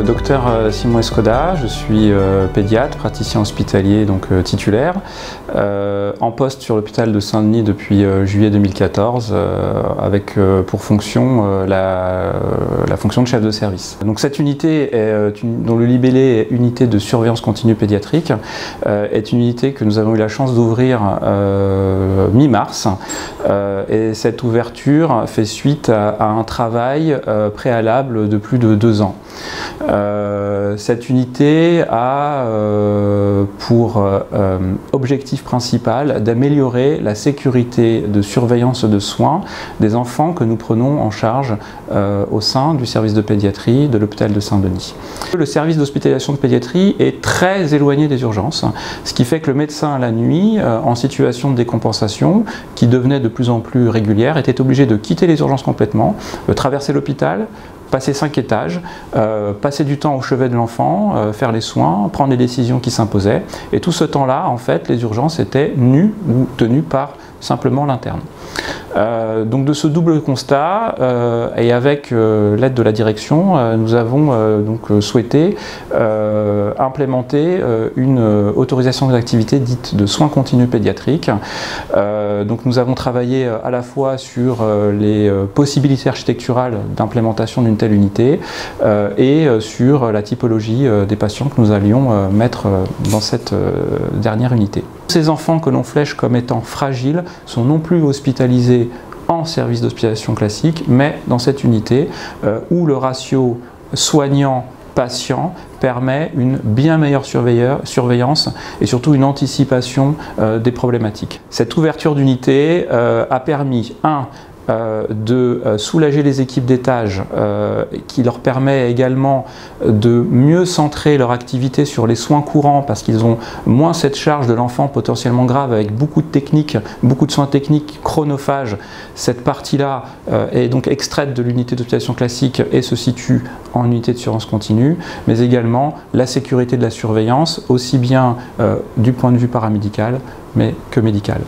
Docteur Simon Escoda, je suis pédiatre, praticien hospitalier donc titulaire, en poste sur l'hôpital de Saint-Denis depuis juillet 2014 avec pour fonction la fonction de chef de service. Donc cette unité, dont le libellé est unité de surveillance continue pédiatrique, est une unité que nous avons eu la chance d'ouvrir mi-mars et cette ouverture fait suite à un travail préalable de plus de 2 ans. Cette unité a pour objectif principal d'améliorer la sécurité de surveillance de soins des enfants que nous prenons en charge au sein du service de pédiatrie de l'hôpital de Saint-Denis. Le service d'hospitalisation de pédiatrie est très éloigné des urgences, ce qui fait que le médecin la nuit, en situation de décompensation, qui devenait de plus en plus régulière, était obligé de quitter les urgences complètement, de traverser l'hôpital, passer 5 étages, passer du temps au chevet de l'enfant, faire les soins, prendre les décisions qui s'imposaient. Et tout ce temps-là, en fait, les urgences étaient nues ou tenues par simplement l'interne. Donc de ce double constat et avec l'aide de la direction, nous avons donc souhaité implémenter une autorisation d'activité dite de soins continus pédiatriques. Donc nous avons travaillé à la fois sur les possibilités architecturales d'implémentation d'une telle unité et sur la typologie des patients que nous allions mettre dans cette dernière unité. Ces enfants que l'on flèche comme étant fragiles sont non plus hospitalisés en service d'hospitalisation classique, mais dans cette unité où le ratio soignant-patient permet une bien meilleure surveillance et surtout une anticipation des problématiques. Cette ouverture d'unité a permis, de soulager les équipes d'étage, qui leur permet également de mieux centrer leur activité sur les soins courants parce qu'ils ont moins cette charge de l'enfant potentiellement grave avec beaucoup de techniques, beaucoup de soins techniques chronophages. Cette partie-là est donc extraite de l'unité d'hospitalisation classique et se situe en unité de surveillance continue, mais également la sécurité de la surveillance, aussi bien du point de vue paramédical mais que médical.